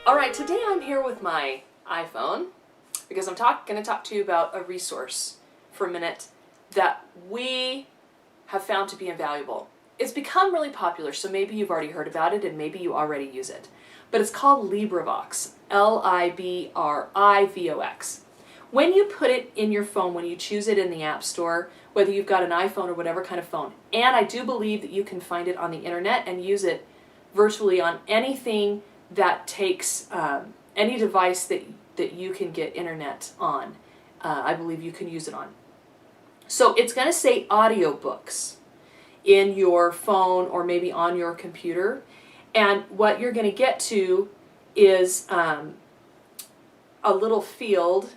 Alright, today I'm here with my iPhone because I'm going to talk to you about a resource for a minute that we have found to be invaluable. It's become really popular, so maybe you've already heard about it and maybe you already use it. But it's called LibriVox, L-I-B-R-I-V-O-X. When you put it in your phone, when you choose it in the App Store, whether you've got an iPhone or whatever kind of phone, and I do believe that you can find it on the internet and use it virtually on anything that takes any device that you can get internet on, I believe you can use it on. So it's going to say audiobooks in your phone or maybe on your computer, and what you're going to get to is a little field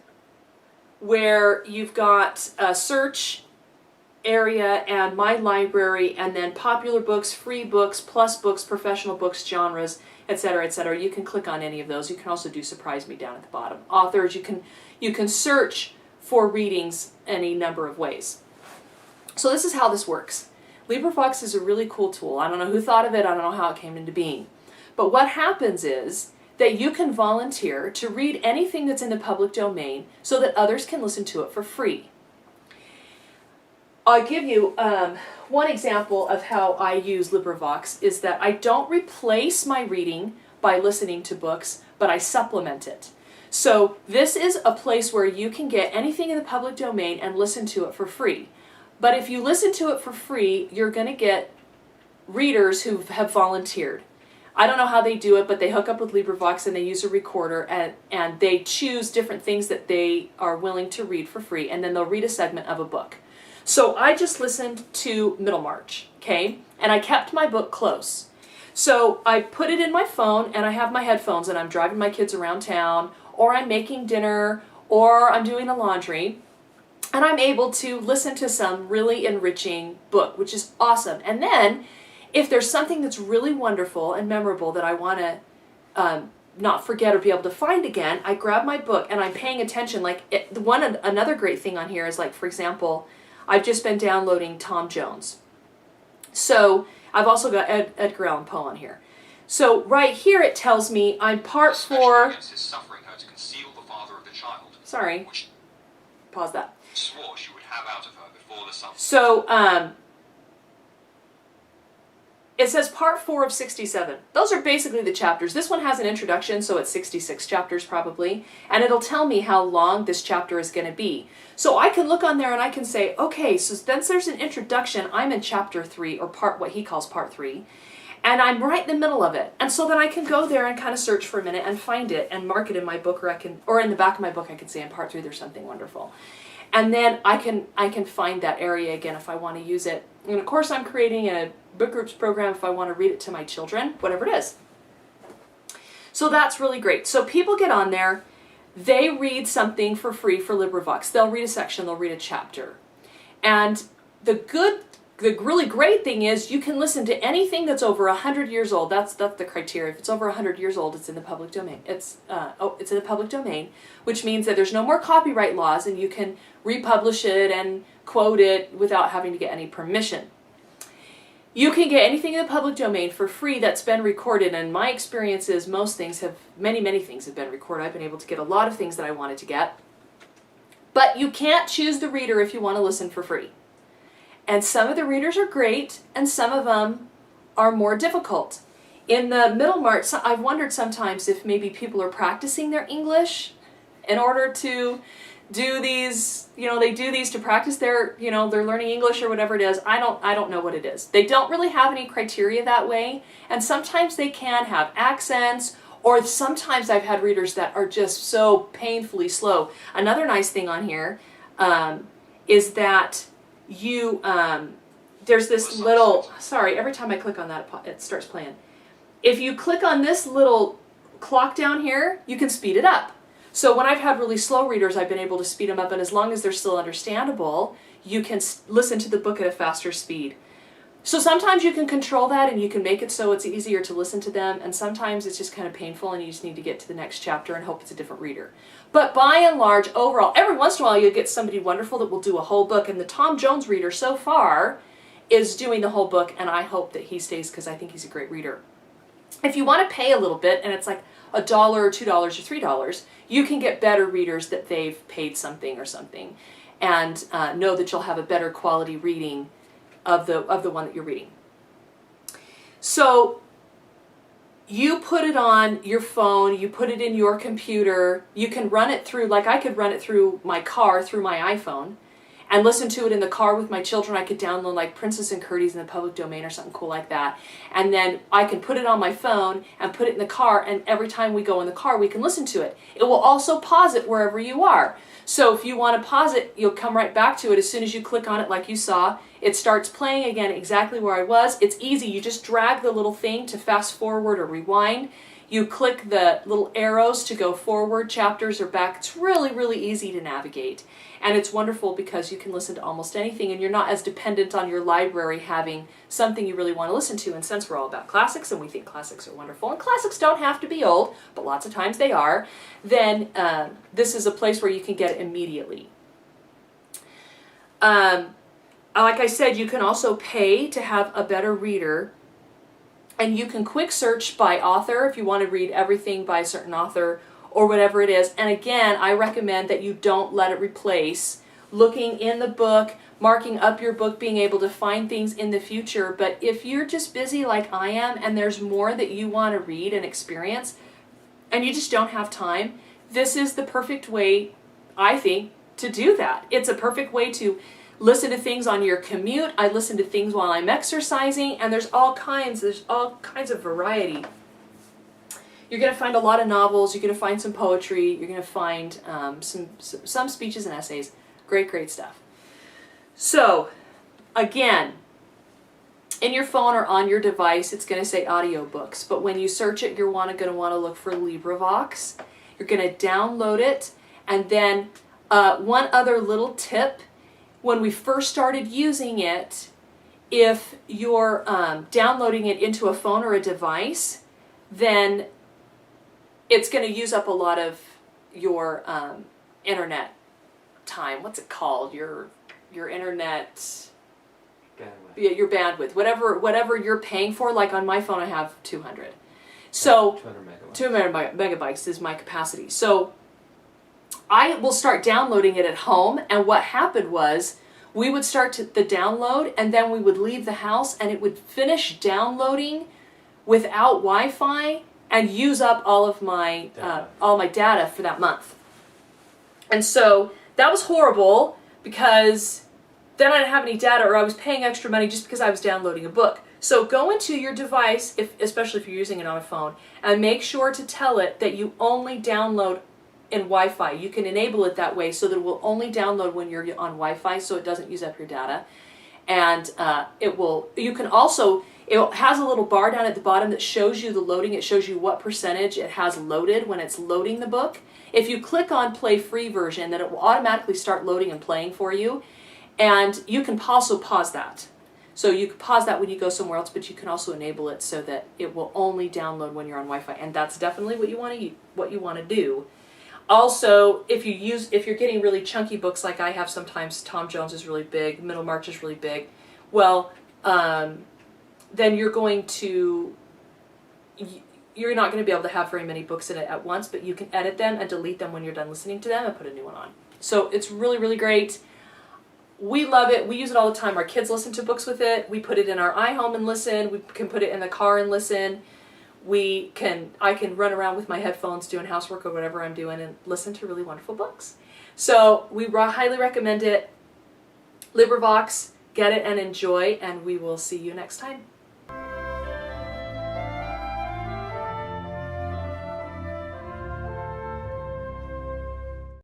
where you've got a search area and my library, and then popular books, free books, plus books, professional books, genres, etc., etc. You can click on any of those. You can also do surprise me down at the bottom. Authors, you can search for readings any number of ways. So this is how this works. LibriVox is a really cool tool. I don't know who thought of it. I don't know how it came into being. But what happens is that you can volunteer to read anything that's in the public domain so that others can listen to it for free. I'll give you one example of how I use LibriVox is that I don't replace my reading by listening to books, but I supplement it. So this is a place where you can get anything in the public domain and listen to it for free. But if you listen to it for free, you're going to get readers who have volunteered. I don't know how they do it, but they hook up with LibriVox and they use a recorder and they choose different things that they are willing to read for free, and then they'll read a segment of a book. So I just listened to Middlemarch, okay? And I kept my book close. So I put it in my phone and I have my headphones and I'm driving my kids around town, or I'm making dinner, or I'm doing the laundry, and I'm able to listen to some really enriching book, which is awesome. And then if there's something that's really wonderful and memorable that I want to not forget or be able to find again, I grab my book and I'm paying attention. Like another great thing on here is, like, for example, I've just been downloading Tom Jones. So I've also got Edgar Allan Poe on here. So right here it tells me I'm part 4. Against his suffering her to conceal the father of the child. Sorry. Pause that. Swore she would have out of her before the sun. So it says part 4 of 67. Those are basically the chapters. This one has an introduction, so it's 66 chapters probably, and it'll tell me how long this chapter is going to be. So I can look on there and I can say, okay, so since there's an introduction, I'm in chapter 3, or what he calls part 3, and I'm right in the middle of it. And so then I can go there and kind of search for a minute and find it and mark it in my book, or in the back of my book I can say in part 3 there's something wonderful. And then I can find that area again if I want to use it. And of course I'm creating a book groups program if I want to read it to my children, whatever it is. So that's really great. So people get on there, they read something for free for LibriVox. They'll read a section, they'll read a chapter. And the really great thing is you can listen to anything that's over 100 years old. That's the criteria. If it's over 100 years old, it's in the public domain. It's in the public domain, which means that there's no more copyright laws and you can republish it and quote it without having to get any permission. You can get anything in the public domain for free that's been recorded, and my experience is many things have been recorded. I've been able to get a lot of things that I wanted to get. But you can't choose the reader if you want to listen for free. And some of the readers are great, and some of them are more difficult. In the Middlemarch, I've wondered sometimes if maybe people are practicing their English in order to do these, they do these to practice their, they're learning English or whatever it is. I don't know what it is. They don't really have any criteria that way, and sometimes they can have accents, or sometimes I've had readers that are just so painfully slow. Another nice thing on here is that there's this little, sorry, every time I click on that it starts playing. If you click on this little clock down here, you can speed it up. So when I've had really slow readers, I've been able to speed them up, and as long as they're still understandable, you can listen to the book at a faster speed. So sometimes you can control that and you can make it so it's easier to listen to them, and sometimes it's just kind of painful and you just need to get to the next chapter and hope it's a different reader. But by and large, overall, every once in a while you'll get somebody wonderful that will do a whole book, and the Tom Jones reader so far is doing the whole book, and I hope that he stays because I think he's a great reader. If you want to pay a little bit, and it's like $1 or $2 or $3, you can get better readers that they've paid something or something, and know that you'll have a better quality reading of the one that you're reading. So you put it on your phone, you put it in your computer, you can run it through, like I could run it through my car, through my iPhone, and listen to it in the car with my children. I could download like Princess and Curdy's in the public domain or something cool like that. And then I can put it on my phone and put it in the car, and every time we go in the car, we can listen to it. It will also pause it wherever you are. So if you want to pause it, you'll come right back to it as soon as you click on it like you saw. It starts playing again exactly where I was. It's easy. You just drag the little thing to fast forward or rewind. You click the little arrows to go forward chapters or back. It's really, really easy to navigate. And it's wonderful because you can listen to almost anything, and you're not as dependent on your library having something you really want to listen to. And since we're all about classics and we think classics are wonderful, and classics don't have to be old, but lots of times they are, then this is a place where you can get it immediately. Like I said, you can also pay to have a better reader, and you can quick search by author if you want to read everything by a certain author or whatever it is. And again, I recommend that you don't let it replace looking in the book, marking up your book, being able to find things in the future. But if you're just busy like I am and there's more that you want to read and experience and you just don't have time, this is the perfect way, I think, to do that. It's a perfect way to listen to things on your commute. I listen to things while I'm exercising, and there's all kinds of variety. You're going to find a lot of novels, you're going to find some poetry, you're going to find some speeches and essays. Great, great stuff. So, again, in your phone or on your device, it's going to say audiobooks, but when you search it, you're going to want to look for LibriVox. You're going to download it, and then one other little tip, when we first started using it, if you're downloading it into a phone or a device, then it's going to use up a lot of your internet time. What's it called? Your internet bandwidth. Yeah, your bandwidth. Whatever you're paying for. Like on my phone, I have 200. So 200 megabytes. 200 megabytes is my capacity. So I will start downloading it at home, and what happened was we would start the download, and then we would leave the house, and it would finish downloading without Wi-Fi and use up all of my data for that month. And so that was horrible, because then I didn't have any data, or I was paying extra money just because I was downloading a book. So go into your device, especially if you're using it on a phone, and make sure to tell it that you only download in Wi-Fi. You can enable it that way so that it will only download when you're on Wi-Fi, so it doesn't use up your data. And it has a little bar down at the bottom that shows you the loading. It shows you what percentage it has loaded when it's loading the book. If you click on play free version, then it will automatically start loading and playing for you. And you can also pause that. So you can pause that when you go somewhere else, but you can also enable it so that it will only download when you're on Wi-Fi. And that's definitely what you want to do. Also, if you're getting really chunky books like I have sometimes, Tom Jones is really big, Middlemarch is really big, well, then you're not going to be able to have very many books in it at once, but you can edit them and delete them when you're done listening to them and put a new one on. So it's really, really great. We love it. We use it all the time. Our kids listen to books with it. We put it in our iHome and listen. We can put it in the car and listen. I can run around with my headphones doing housework or whatever I'm doing and listen to really wonderful books. So we highly recommend it. LibriVox, get it and enjoy, and we will see you next time.